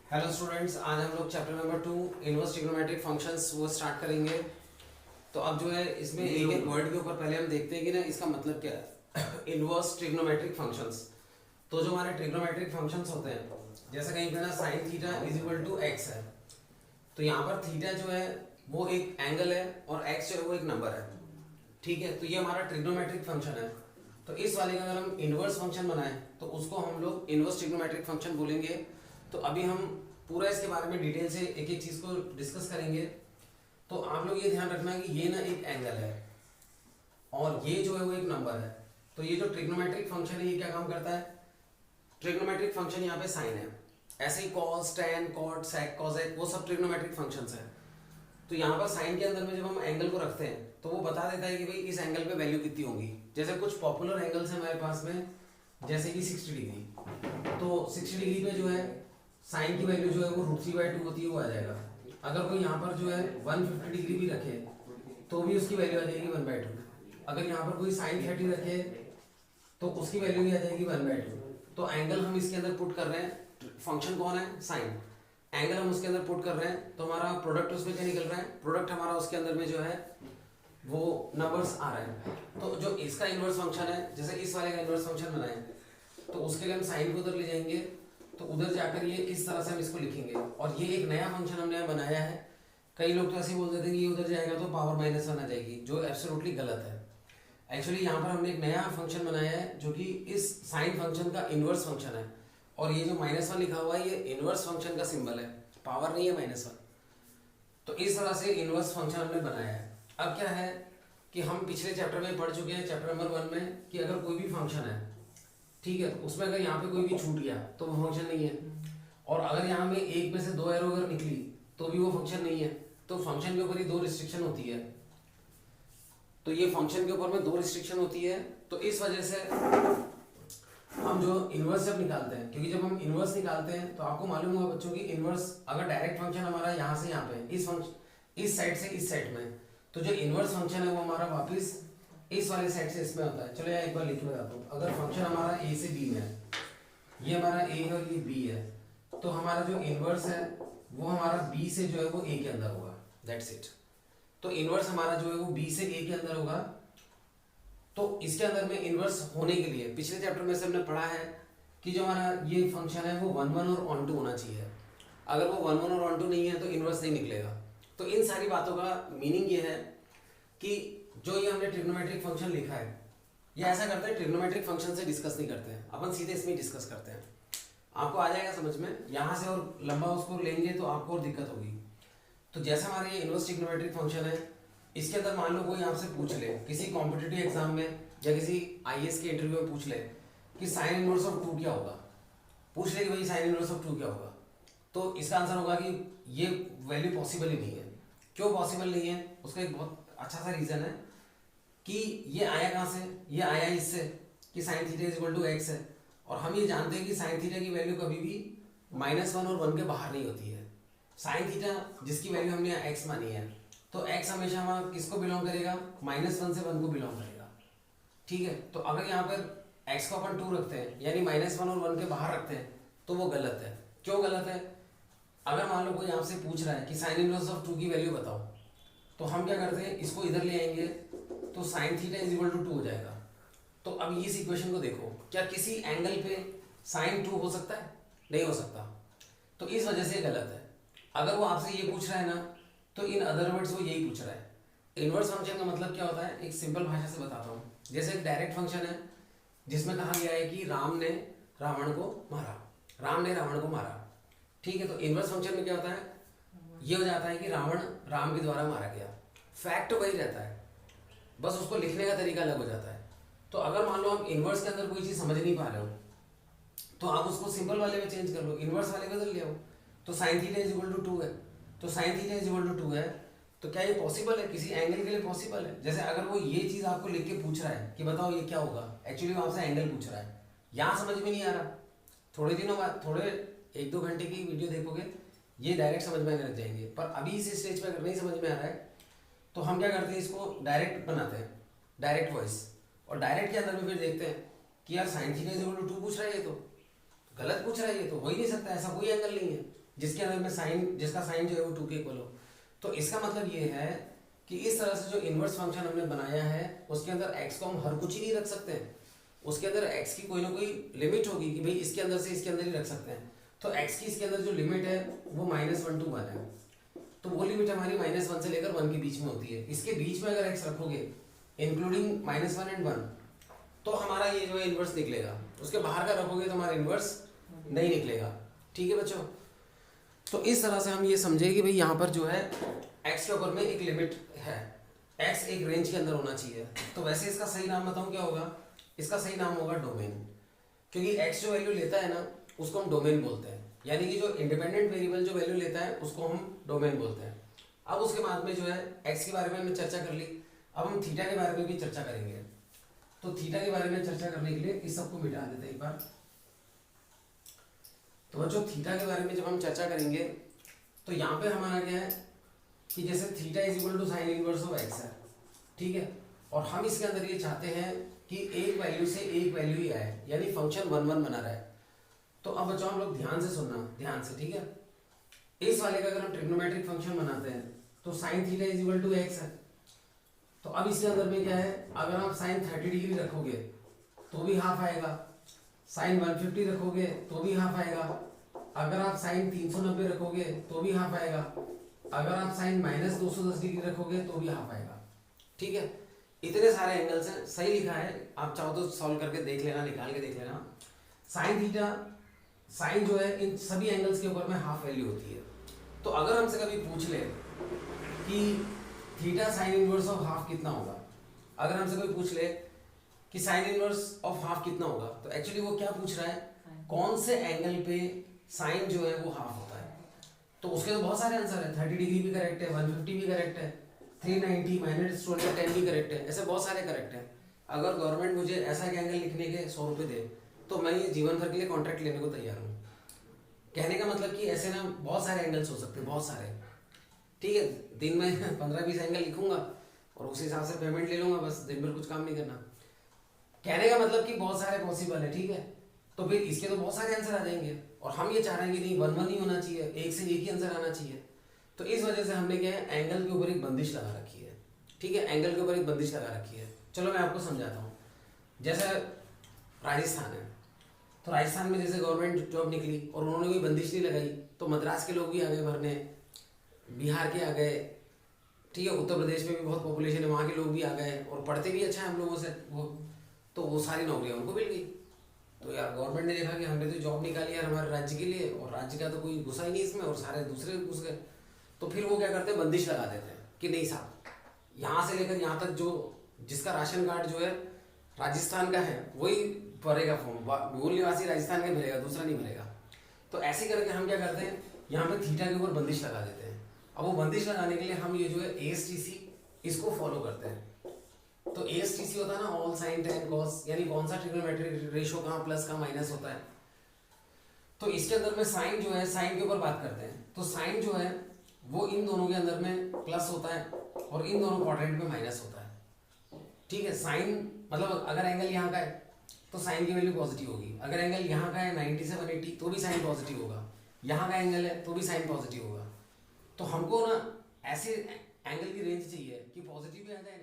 Hello students, आज हम लोग chapter number 2 inverse trigonometric functions वो स्टार्ट करेंगे। तो अब जो है इसमें एक एक वर्ड के ऊपर पहले हम देखते हैं कि ना इसका मतलब क्या है। इनवर्स ट्रिग्नोमेट्रिक फंक्शंस, तो जो हमारे ट्रिग्नोमेट्रिक फंक्शंस होते हैं, जैसे कहीं पे ना sine theta is equal to x है, तो यहाँ पर थीटा जो है वो एक एंगल है और एक्स जो है वो एक नंबर है। ठीक है, तो ये हमारा ट्रिग्नोमेट्रिक फंक्शन है। तो इस वाले का अगर हम इनवर्स फंक्शन बनाएं तो उसको हम लोग इनवर्स ट्रिग्नोमेट्रिक फंक्शन बोलेंगे। तो अभी हम पूरा इसके बारे में डिटेल से एक एक चीज को डिस्कस करेंगे। तो आप लोग ये ध्यान रखना कि ये ना एक एंगल है और ये जो है वो एक नंबर है। तो ये जो ट्रिग्नोमेट्रिक फंक्शन है ये क्या काम करता है, ट्रिग्नोमेट्रिक फंक्शन यहाँ पे साइन है, ऐसे ही cos tan cot sec cosec वो सब ट्रिग्नोमेट्रिक फंक्शंस हैं। तो यहाँ पर साइन के अंदर में जब हम एंगल को रखते हैं तो वो बता देता है कि भाई इस एंगल पे वैल्यू कितनी होगी। जैसे कुछ पॉपुलर एंगल्स हैं हमारे पास में, जैसे कि 60 डिग्री। तो 60 डिग्री पे जो है साइन की वैल्यू जो है वो √3/2 होती है, वो आ जाएगा। अगर कोई यहाँ पर जो है 150 डिग्री भी रखे तो भी उसकी वैल्यू आ जाएगी 1/2। अगर यहाँ पर कोई साइन 30 रखे तो उसकी वैल्यू भी आ जाएगी 1/2। तो एंगल हम इसके अंदर पुट कर रहे हैं, फंक्शन कौन है साइन, एंगल हम उसके अंदर पुट कर रहे हैं, तो हमारा प्रोडक्ट उसमें क्या निकल रहा है, प्रोडक्ट हमारा उसके अंदर में जो है वो नंबर्स आ रहे हैं। तो जो इसका इनवर्स फंक्शन है, जैसे इस वाले का इनवर्स फंक्शन बनाए तो उसके लिए हम साइन को उधर ले जाएंगे, तो उधर जाकर ये इस तरह से हम इसको लिखेंगे। और ये एक नया फंक्शन हमने बनाया है। कई लोग तो ऐसे बोल देते हैं कि ये उधर जाएगा तो पावर -1 आ जाएगी, जो एब्सोल्युटली गलत है। एक्चुअली यहाँ पर हमने एक नया फंक्शन बनाया है जो कि इस साइन फंक्शन का इनवर्स फंक्शन है। और ये जो -1 लिखा हुआ है ये इनवर्स फंक्शन का सिंबल है, पावर नहीं है -1। तो इस तरह से इनवर्स फंक्शन हमने बनाया है। अब क्या है कि हम पिछले चैप्टर में पढ़ चुके हैं, चैप्टर नंबर 1 में, कि अगर कोई भी फंक्शन है, ठीक है, उसमें अगर यहाँ पे कोई भी छूट गया तो वो फंक्शन नहीं है। और अगर यहाँ में एक में से 2 एरो अगर निकली तो भी वो फंक्शन नहीं है। तो फंक्शन के ऊपर ही 2 रिस्ट्रिक्शन होती है। तो ये फंक्शन के ऊपर में 2 रिस्ट्रिक्शन होती है। तो इस वजह से हम जो इनवर्स जब निकालते हैं, क्योंकि जब हम इनवर्स निकालते हैं तो आपको मालूम होगा बच्चों की, इनवर्स अगर डायरेक्ट फंक्शन हमारा यहाँ से यहाँ पे इस फंक्शन इस साइड से इस साइड में, तो जो इनवर्स फंक्शन है वो हमारा वापस इस वाले साइड से इसमें होता है। चलो यार एक बार लिख बताता हूँ। अगर फंक्शन हमारा ए से बी में है, ये हमारा ए है और ये बी है, तो हमारा जो इनवर्स है वो हमारा बी से जो है वो ए के अंदर होगा, दैट्स इट। तो इनवर्स हमारा जो है वो बी से ए के अंदर होगा। तो इसके अंदर में इनवर्स होने के लिए पिछले चैप्टर में से हमने पढ़ा है कि जो हमारा ये फंक्शन है वो 1 1 और ऑन 2 होना चाहिए। अगर वो 1 1 और ऑन 2 नहीं है तो इनवर्स नहीं निकलेगा। तो इन सारी बातों का मीनिंग ये है कि जो ये हमने ट्रिग्नोमेट्रिक फंक्शन लिखा है, ये ऐसा करते हैं, ट्रिग्नोमेट्रिक फंक्शन से डिस्कस नहीं करते हैं अपन, सीधे इसमें डिस्कस करते हैं। आपको आ जाएगा समझ में। यहाँ से और लंबा उसको लेंगे तो आपको और दिक्कत होगी। तो जैसा हमारे ये इनवर्स ट्रिग्नोमेट्रिक फंक्शन है, इसके अंदर मान लो कोई आपसे पूछ ले किसी कॉम्पिटिटिव एग्जाम में या किसी आईएएस के इंटरव्यू में पूछ ले कि साइन इनवर्स ऑफ 2 क्या होगा, पूछ ले कि भाई साइन इनवर्स ऑफ 2 क्या होगा, तो इसका आंसर होगा कि ये वैल्यू पॉसिबल ही नहीं है। क्यों पॉसिबल नहीं है, उसका एक बहुत अच्छा सा रीजन है कि ये आया कहाँ से, ये आया इससे कि sine theta is equal to x है। और हम ये जानते हैं कि साइन थीटा की वैल्यू कभी भी -1 और 1 के बाहर नहीं होती है। साइन थीटा जिसकी वैल्यू हमने यहाँ एक्स मानी है, तो x हमेशा हमारा किसको बिलोंग करेगा, -1 से 1 को बिलोंग करेगा। ठीक है, तो अगर यहाँ पर x को अपन 2 रखते हैं यानी -1 और 1 के बाहर रखते हैं तो वो गलत है। क्यों गलत है, अगर मान लो कोई आपसे पूछ रहा है कि साइन इनवर्स ऑफ 2 की वैल्यू बताओ, तो हम क्या करते हैं, इसको इधर ले आएंगे तो sine theta is equal to 2 हो जाएगा। तो अब इस इक्वेशन को देखो, क्या किसी एंगल पे साइन 2 हो सकता है, नहीं हो सकता। तो इस वजह से गलत है। अगर वो आपसे ये पूछ रहा है ना, तो इन अदर वर्ड्स वो यही पूछ रहा है। इनवर्स फंक्शन का मतलब क्या होता है, एक सिंपल भाषा से बताता हूँ। जैसे एक डायरेक्ट फंक्शन है जिसमें कहा गया है कि राम ने रावण को मारा, राम ने रावण को मारा। ठीक है, तो इनवर्स फंक्शन में क्या होता है, ये हो जाता है कि रावण राम के द्वारा मारा गया। फैक्ट वही रहता है, बस उसको लिखने का तरीका अलग हो जाता है। तो अगर मान लो आप इनवर्स के अंदर कोई चीज़ समझ नहीं पा रहे हो तो आप उसको सिंपल वाले में चेंज कर लो, इनवर्स वाले में बदल ले आओ। तो sine theta is equal to 2 है, तो sine theta is equal to 2 है, तो क्या ये पॉसिबल है, किसी एंगल के लिए पॉसिबल है। जैसे अगर वो ये चीज़ आपको लिख के पूछ रहा है कि बताओ ये क्या होगा, एक्चुअली वो आपसे एंगल पूछ रहा है, यहाँ समझ में नहीं आ रहा। थोड़े दिनों बाद, थोड़े 1-2 घंटे की वीडियो देखोगे ये डायरेक्ट समझ में आने लग जाएंगे, पर अभी इस स्टेज पर अगर नहीं समझ में आ रहा है तो हम क्या करते हैं, इसको डायरेक्ट बनाते हैं, डायरेक्ट वॉइस। और डायरेक्ट के अंदर में फिर देखते हैं कि यार sine theta is equal to 2 पूछ रहा है, ये तो गलत पूछ रहा है, ये तो हो ही नहीं सकता, ऐसा कोई एंगल नहीं है। जिसके अंदर में साइन, जिसका साइन जो है वो 2 के इक्वल हो। तो इसका मतलब ये है कि इस तरह से जो इन्वर्स फंक्शन हमने बनाया है उसके अंदर x को हम हर कुछ ही नहीं रख सकते हैं, उसके अंदर x की कोई ना कोई लिमिट होगी कि भाई इसके अंदर से इसके अंदर ही रख सकते हैं। तो x की इसके अंदर जो लिमिट है वो -1 to 1 है, तो वो लिमिट हमारी -1 से लेकर 1 के बीच में होती है। इसके बीच में अगर x रखोगे इंक्लूडिंग -1 and 1 तो हमारा ये जो है इन्वर्स निकलेगा, उसके बाहर का रखोगे तो हमारा इन्वर्स नहीं निकलेगा। ठीक है बच्चों, तो इस तरह से हम ये समझे कि भाई यहाँ पर जो है x के ऊपर में एक लिमिट है, x एक रेंज के अंदर होना चाहिए। तो वैसे इसका सही नाम बताऊँ क्या होगा, इसका सही नाम होगा डोमेन, क्योंकि x जो वैल्यू लेता है ना उसको हम डोमेन बोलते हैं, यानी कि जो इंडिपेंडेंट वेरिएबल जो वैल्यू लेता है उसको हम डोमेन बोलते हैं। अब उसके बाद में जो है x के बारे में हमने चर्चा कर ली, अब हम थीटा के बारे में भी चर्चा करेंगे। तो थीटा के बारे में चर्चा करने के लिए इस सबको मिटा देते हैं एक बार। तो बच्चों थीटा के बारे में जब हम चर्चा करेंगे तो यहाँ पे हमारा क्या है कि जैसे theta is equal to sine inverse of x है, ठीक है, और हम इसके अंदर ये चाहते हैं कि एक वैल्यू से एक वैल्यू ही आए, यानी फंक्शन 1 1 बना रहा है। तो अब बच्चों हम लोग ध्यान से सुनना, ध्यान से, ठीक है। इस वाले का अगर हम ट्रिग्नोमेट्रिक फंक्शन बनाते हैं तो sine theta is equal to x है। तो अब इसके अंदर में क्या है, अगर आप साइन 30 डिग्री रखोगे तो भी हाफ आएगा, साइन 150 रखोगे तो भी हाफ आएगा, अगर आप साइन 390 रखोगे तो भी हाफ आएगा, अगर आप साइन -210 डिग्री रखोगे तो भी हाफ आएगा। ठीक है, इतने सारे एंगल्स हैं, सही लिखा है, आप चाहो तो सॉल्व करके देख लेना, निकाल के देख लेना। साइन थीटा, साइन जो है इन सभी एंगल्स के ऊपर में हाफ वैल्यू होती है। तो अगर हमसे कभी पूछ ले कि theta sine inverse of half कितना होगा, अगर हमसे कोई पूछ ले कि साइन इनवर्स ऑफ हाफ कितना होगा, तो एक्चुअली वो क्या पूछ रहा है, कौन से एंगल पे साइन जो है वो हाफ होता है। तो उसके तो बहुत सारे आंसर है, 30 डिग्री भी करेक्ट है, 150 भी करेक्ट है, 390 -210 भी करेक्ट है, ऐसे बहुत सारे करेक्ट है। अगर गवर्नमेंट मुझे ऐसा एक एंगल लिखने के 100 रुपये दे तो मैं ये जीवन भर के लिए कॉन्ट्रैक्ट लेने को तैयार हूँ। कहने का मतलब कि ऐसे ना बहुत सारे एंगल्स हो सकते हैं, बहुत सारे, ठीक है। दिन में 15-20 एंगल लिखूंगा और उस हिसाब से पेमेंट ले लूंगा, बस दिन भर कुछ काम नहीं करना। कहने का मतलब कि बहुत सारे पॉसिबल है, ठीक है। तो फिर इसके तो बहुत सारे आंसर आ जाएंगे और हम ये चाह रहे हैं कि नहीं 1 1 नहीं होना चाहिए, एक से एक ही आंसर आना चाहिए। तो इस वजह से हमने क्या है, एंगल के ऊपर एक बंदिश लगा रखी है, ठीक है, एंगल के ऊपर एक बंदिश लगा रखी है। चलो मैं आपको समझाता हूँ। जैसे राजस्थान है, तो राजस्थान में जैसे गवर्नमेंट जॉब निकली और उन्होंने कोई बंदिश नहीं लगाई, तो मद्रास के लोग भी आ गए भरने, बिहार के आ गए, ठीक है, उत्तर प्रदेश में भी बहुत पॉपुलेशन है, वहाँ के लोग भी आ गए और पढ़ते भी अच्छा है हम लोगों से वो, तो वो सारी नौकरियाँ उनको मिल गई। तो यार गवर्नमेंट ने देखा कि हमने तो जॉब निकाली यार हमारे राज्य के लिए और राज्य का तो कोई घुसा ही नहीं इसमें और सारे दूसरे घुस गए। तो फिर वो क्या करते हैं, बंदिश लगा देते हैं कि नहीं साहब यहाँ से लेकर यहाँ तक जो जिसका राशन कार्ड जो है राजस्थान का है वही भरेगा फॉर्म, मूल निवासी राजस्थान का भरेगा, दूसरा नहीं भरेगा। तो ऐसे करके हम क्या करते हैं, यहाँ पे थीटा के ऊपर बंदिश लगा देते हैं। अब वो बंदिश लगाने के लिए हम ये जो है ASTC इसको फॉलो करते हैं। तो ASTC होता है ना, ऑल साइन टेन कॉस, यानी कौन सा ट्रिग्नोमेट्रिक रेशो कहाँ प्लस कहाँ माइनस होता है। तो इसके अंदर में साइन जो है, साइन के ऊपर बात करते हैं, तो साइन जो है वो इन दोनों के अंदर में प्लस होता है और इन दोनों क्वाड्रेंट में माइनस होता है, ठीक है। साइन मतलब अगर एंगल यहाँ का है तो साइन की वैल्यू पॉजिटिव होगी, अगर एंगल यहाँ का है 90 से 180 तो भी साइन पॉजिटिव होगा, यहाँ का एंगल है तो भी साइन पॉजिटिव होगा। तो हमको ना ऐसे एंगल की रेंज चाहिए कि पॉजिटिव भी आ जाए